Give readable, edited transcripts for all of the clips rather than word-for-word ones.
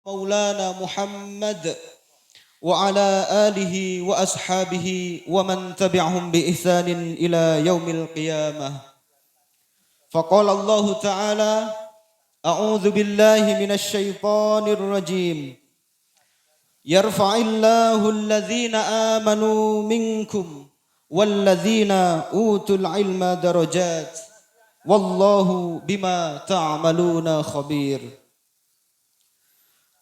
مولانا محمد وعلى آله وأصحابه ومن تبعهم بإحسان إلى يوم القيامة. فقال الله تعالى: أعوذ بالله من الشيطان الرجيم. يرفع الله الذين آمنوا منكم والذين أوتوا العلم درجات والله بما تعملون خبير.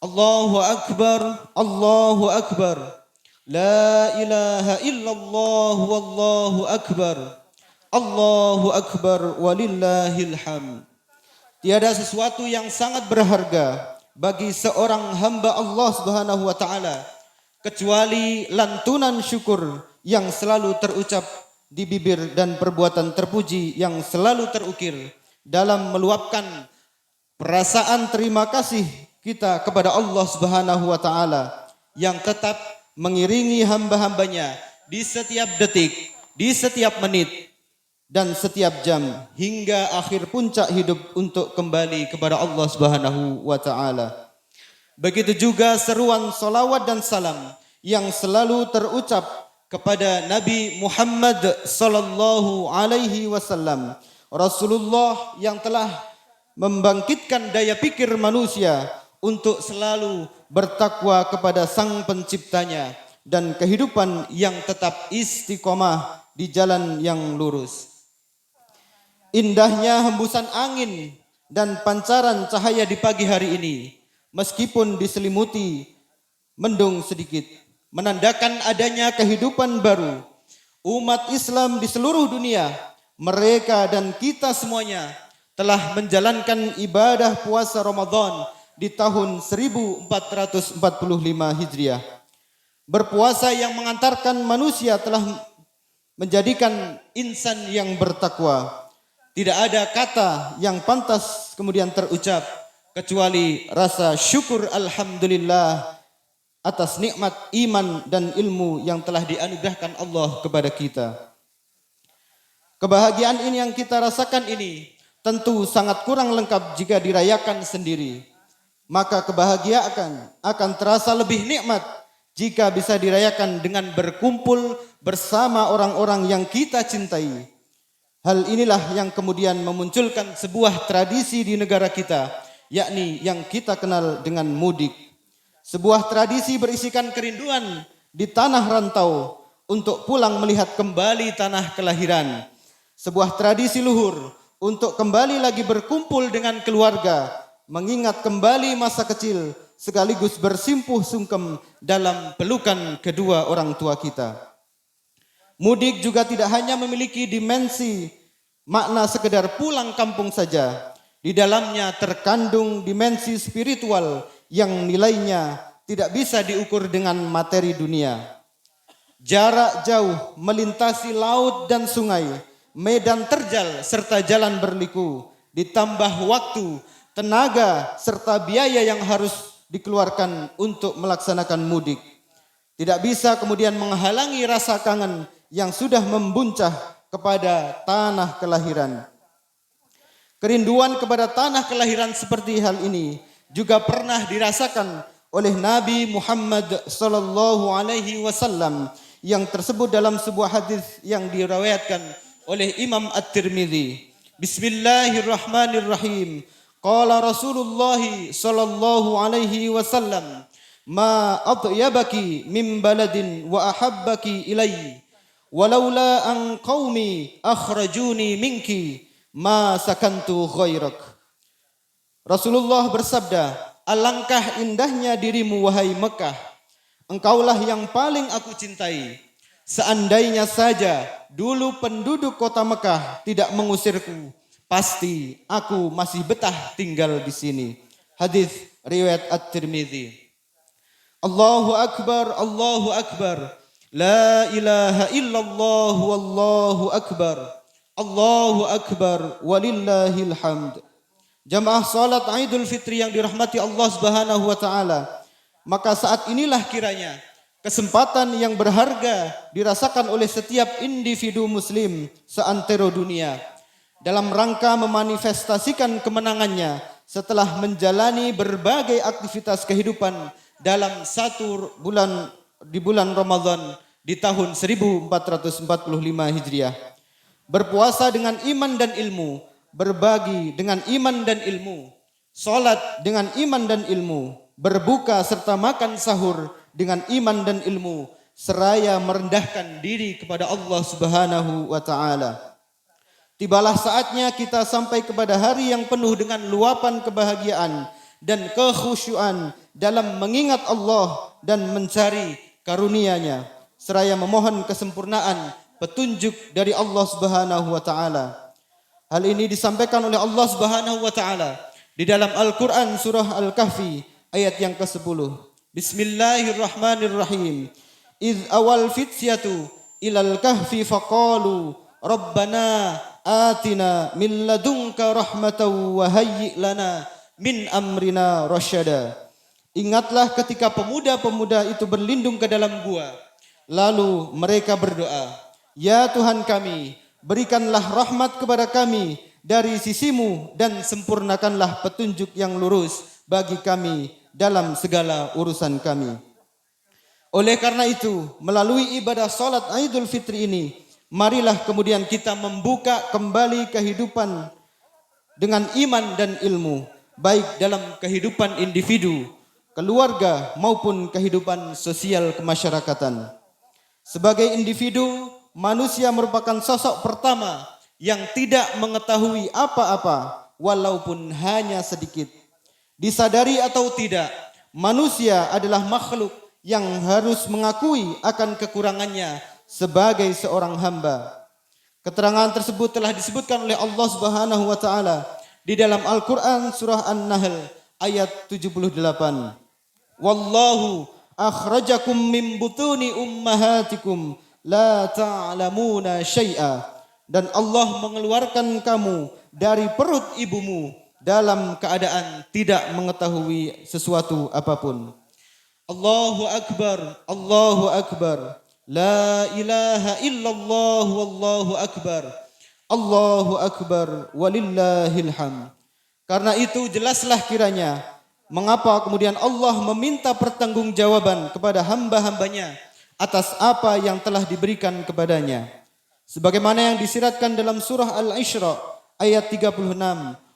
الله أكبر الله أكبر لا إله إلا الله والله أكبر Allahu Akbar walillahil hamd. Tiada sesuatu yang sangat berharga bagi seorang hamba Allah Subhanahu wa taala kecuali lantunan syukur yang selalu terucap di bibir dan perbuatan terpuji yang selalu terukir dalam meluapkan perasaan terima kasih kita kepada Allah Subhanahu wa taala yang tetap mengiringi hamba-hambanya di setiap detik, di setiap menit dan setiap jam hingga akhir puncak hidup untuk kembali kepada Allah Subhanahu wa taala. Begitu juga seruan salawat dan salam yang selalu terucap kepada Nabi Muhammad sallallahu alaihi wasallam, Rasulullah yang telah membangkitkan daya pikir manusia untuk selalu bertakwa kepada Sang Penciptanya dan kehidupan yang tetap istiqomah di jalan yang lurus. Indahnya hembusan angin dan pancaran cahaya di pagi hari ini, meskipun diselimuti mendung sedikit, menandakan adanya kehidupan baru. Umat Islam di seluruh dunia, mereka dan kita semuanya telah menjalankan ibadah puasa Ramadan di tahun 1445 Hijriah. Berpuasa yang mengantarkan manusia telah menjadikan insan yang bertakwa. Tidak ada kata yang pantas kemudian terucap kecuali rasa syukur alhamdulillah atas nikmat iman dan ilmu yang telah dianugerahkan Allah kepada kita. Kebahagiaan ini yang kita rasakan ini tentu sangat kurang lengkap jika dirayakan sendiri. Maka kebahagiaan akan terasa lebih nikmat jika bisa dirayakan dengan berkumpul bersama orang-orang yang kita cintai. Hal inilah yang kemudian memunculkan sebuah tradisi di negara kita, yakni yang kita kenal dengan mudik. Sebuah tradisi berisikan kerinduan di tanah rantau untuk pulang melihat kembali tanah kelahiran. Sebuah tradisi luhur untuk kembali lagi berkumpul dengan keluarga, mengingat kembali masa kecil sekaligus bersimpuh sungkem dalam pelukan kedua orang tua kita. Mudik juga tidak hanya memiliki dimensi makna sekedar pulang kampung saja. Di dalamnya terkandung dimensi spiritual yang nilainya tidak bisa diukur dengan materi dunia. Jarak jauh melintasi laut dan sungai, medan terjal serta jalan berliku, ditambah waktu, tenaga serta biaya yang harus dikeluarkan untuk melaksanakan mudik. Tidak bisa kemudian menghalangi rasa kangen yang sudah membuncah kepada tanah kelahiran. Kerinduan kepada tanah kelahiran seperti hal ini juga pernah dirasakan oleh Nabi Muhammad sallallahu alaihi wasallam yang tersebut dalam sebuah hadis yang diriwayatkan oleh Imam At-Tirmidzi. Bismillahirrahmanirrahim. Qala Rasulullah sallallahu alaihi wasallam, "Ma atyabaki min baladin wa ahabbaki ilayya. Walaula an qaumi akhrajuni minki ma sakantu ghairak." Rasulullah bersabda, "Alangkah indahnya dirimu wahai Mekah. Engkaulah yang paling aku cintai. Seandainya saja dulu penduduk kota Mekah tidak mengusirku, pasti aku masih betah tinggal di sini." Hadis riwayat At-Tirmidzi. Allahu Akbar, Allahu Akbar. La ilaha illallah wallahu akbar. Allahu akbar walillahil hamd. Jamaah salat Idul Fitri yang dirahmati Allah Subhanahu wa taala. Maka saat inilah kiranya kesempatan yang berharga dirasakan oleh setiap individu muslim seantero dunia dalam rangka memanifestasikan kemenangannya setelah menjalani berbagai aktivitas kehidupan dalam di bulan Ramadan di tahun 1445 Hijriah. Berpuasa dengan iman dan ilmu, berbagi dengan iman dan ilmu, salat dengan iman dan ilmu, berbuka serta makan sahur dengan iman dan ilmu, seraya merendahkan diri kepada Allah Subhanahu wa taala. Tibalah saatnya kita sampai kepada hari yang penuh dengan luapan kebahagiaan dan kekhusyuan dalam mengingat Allah dan mencari karunia-Nya, seraya memohon kesempurnaan petunjuk dari Allah Subhanahu wa taala. Hal ini disampaikan oleh Allah Subhanahu wa taala di dalam Al-Qur'an surah Al-Kahfi ayat yang ke-10. Bismillahirrahmanirrahim. Idz awal fityatu ilal kahfi faqalu Rabbana atina min ladunka rahmatan wa hayyi' lana min amrina rasyada. Ingatlah ketika pemuda-pemuda itu berlindung ke dalam gua, lalu mereka berdoa, ya Tuhan kami, berikanlah rahmat kepada kami dari sisimu dan sempurnakanlah petunjuk yang lurus bagi kami dalam segala urusan kami. Oleh karena itu, melalui ibadah salat Idul Fitri ini, marilah kemudian kita membuka kembali kehidupan dengan iman dan ilmu, baik dalam kehidupan individu, keluarga maupun kehidupan sosial kemasyarakatan. Sebagai individu, manusia merupakan sosok pertama yang tidak mengetahui apa-apa walaupun hanya sedikit. Disadari atau tidak, manusia adalah makhluk yang harus mengakui akan kekurangannya sebagai seorang hamba. Keterangan tersebut telah disebutkan oleh Allah Subhanahu wa taala di dalam Al-Qur'an surah An-Nahl ayat 78. Wallahu akhrajakum min butuni ummahatikum la ta'lamuna syai'a. Dan Allah mengeluarkan kamu dari perut ibumu dalam keadaan tidak mengetahui sesuatu apapun. Allahu Akbar, Allahu Akbar. La ilaha illallah wallahu akbar. Allahu Akbar walillahil hamd. Karena itu jelaslah kiranya mengapa kemudian Allah meminta pertanggungjawaban kepada hamba-hambanya atas apa yang telah diberikan kepadanya. Sebagaimana yang disiratkan dalam surah Al-Isra ayat 36.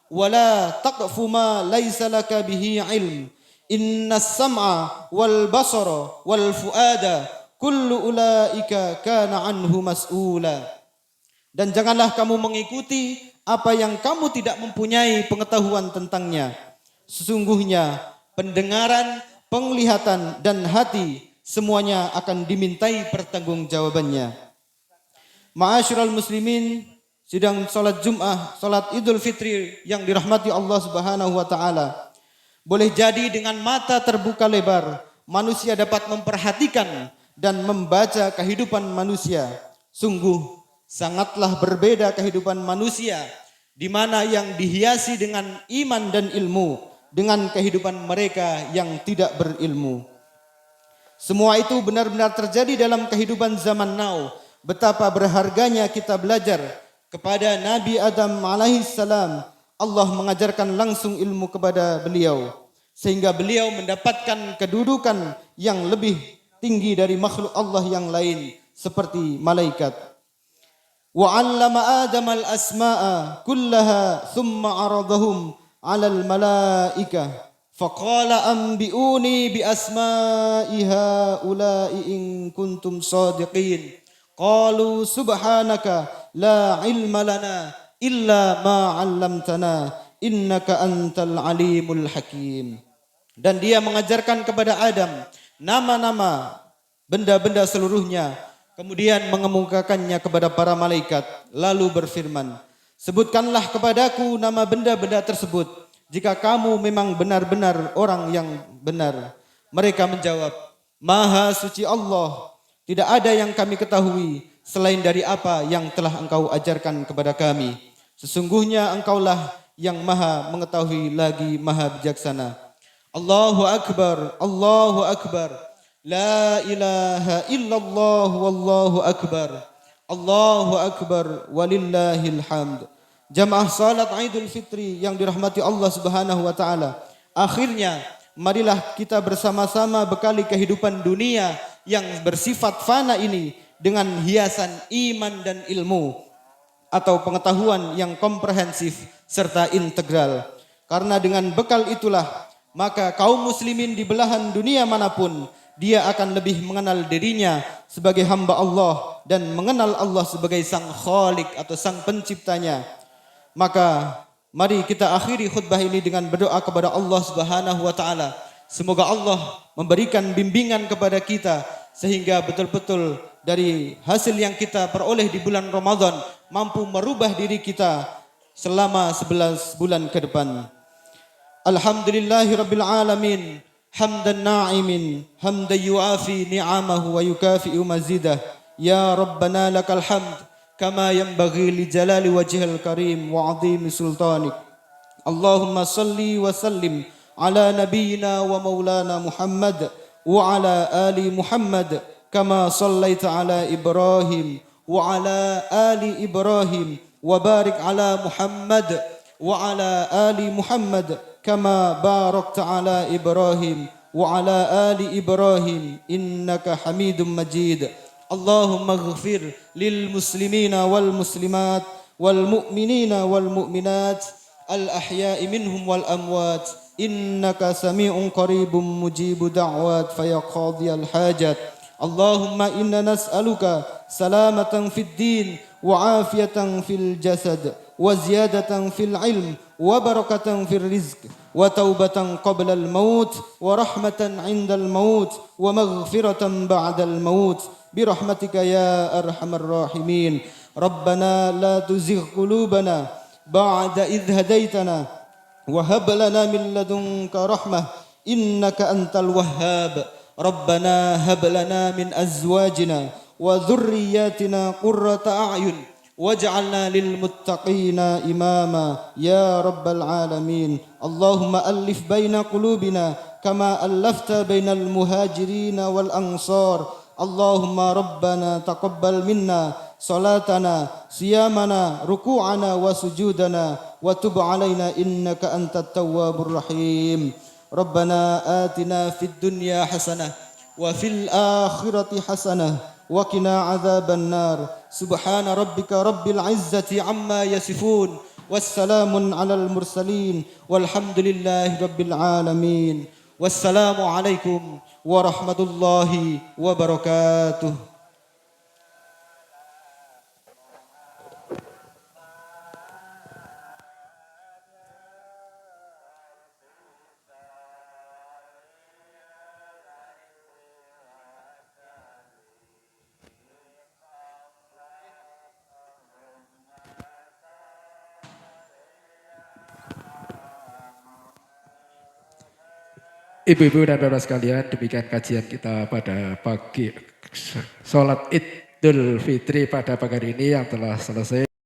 Wala taqfu ma laisa laka bihi ilm. Innas sam'a wal basara wal fuada kullu ulaika kana anhu mas'ula. Dan janganlah kamu mengikuti apa yang kamu tidak mempunyai pengetahuan tentangnya. Sesungguhnya pendengaran, penglihatan dan hati semuanya akan dimintai pertanggungjawabannya. Ma'asyiral muslimin, sidang salat Jumat, salat Idul Fitri yang dirahmati Allah Subhanahu wa taala. Boleh jadi dengan mata terbuka lebar manusia dapat memperhatikan dan membaca kehidupan manusia. Sungguh sangatlah berbeda kehidupan manusia di mana yang dihiasi dengan iman dan ilmu dengan kehidupan mereka yang tidak berilmu. Semua itu benar-benar terjadi dalam kehidupan zaman now. Betapa berharganya kita belajar kepada Nabi Adam alaihissalam. Allah mengajarkan langsung ilmu kepada beliau sehingga beliau mendapatkan kedudukan yang lebih tinggi dari makhluk Allah yang lain seperti malaikat. Wa 'allama Adam al-asma'a kullaha thumma 'aradahum 'alal malaikah faqala anbi'uni bi asma'i haula'i in kuntum shadiqin. Qalu subhanaka la 'ilma lana illa ma 'allamtana innaka antal alimul hakim. Dan dia mengajarkan kepada Adam nama-nama benda-benda seluruhnya, kemudian mengemukakannya kepada para malaikat, lalu berfirman, sebutkanlah kepadaku nama benda-benda tersebut jika kamu memang benar-benar orang yang benar. Mereka menjawab, Maha suci Allah, tidak ada yang kami ketahui selain dari apa yang telah engkau ajarkan kepada kami. Sesungguhnya engkaulah yang maha mengetahui lagi maha bijaksana. Allahu Akbar, Allahu Akbar. La ilaha illallah wallahu akbar. Allahu Akbar walillahil hamd. Jamaah salat Idul Fitri yang dirahmati Allah Subhanahu wa taala. Akhirnya, marilah kita bersama-sama bekali kehidupan dunia yang bersifat fana ini dengan hiasan iman dan ilmu atau pengetahuan yang komprehensif serta integral. Karena dengan bekal itulah maka kaum muslimin di belahan dunia manapun dia akan lebih mengenal dirinya sebagai hamba Allah dan mengenal Allah sebagai sang khalik atau sang penciptanya. Maka mari kita akhiri khutbah ini dengan berdoa kepada Allah Subhanahu wa taala. Semoga Allah memberikan bimbingan kepada kita sehingga betul-betul dari hasil yang kita peroleh di bulan Ramadan mampu merubah diri kita selama 11 bulan ke depan. Alhamdulillahirabbil alamin, hamdan na'imin, hamdan yuafi ni'amahu wa yukafi'u mazidah. Ya Rabbana lakal hamd kama yanbaghi li jalali wajhil karim wa 'azimi sultanik. Allahumma salli wa sallim ala nabiyyina wa maulana Muhammad wa ala ali Muhammad kama sallaita ala Ibrahim wa ala ali Ibrahim wa barik ala Muhammad wa ala ali Muhammad kama barakta ala Ibrahim wa ala ali Ibrahim innaka Hamidum Majid. Allahumma ighfir lil muslimina wal muslimat wal mu'minina wal mu'minat al ahya'i minhum wal amwat innaka sami'un qaribun mujibu da'wat fa ya qadiyal hajat. Allahumma inna nas'aluka salamatan fid din wa afiyatan fil jasad wa ziyadatan fil ilm wa barakatan fil rizq wa taubatan qabla al maut wa rahmatan 'inda al maut wa maghfiratan ba'da al maut birahmatika ya arhamar rahimin. Rabbana la tuzigh qulubana ba'da idh hadaitana wa hab lana min ladunka rahmah innaka antal wahhab. Rabbana hab lana min azwajina wa dhurriyyatina qurrata a'yun waj'alna lil muttaqina imama ya rabbal alamin. Allahumma alif baina qulubina kama allafta bainal muhajirin wal ansar. Allahumma rabbana taqabbal minna salatana siyamana ruku'ana wa sujudana wa tub alaina innaka antat tawwabur rahim. Rabbana atina fid dunya hasanah wa fil akhirati hasanah wa qina adzaban nar. Subhana rabbika rabbil izzati amma yasifun wassalamun alal mursalin walhamdulillahi rabbil alamin. Wassalamu alaikum warahmatullahi wabarakatuh. Ibu-ibu dan bapak sekalian, demikian kajian kita pada pagi sholat Idul Fitri pada pagi hari ini yang telah selesai.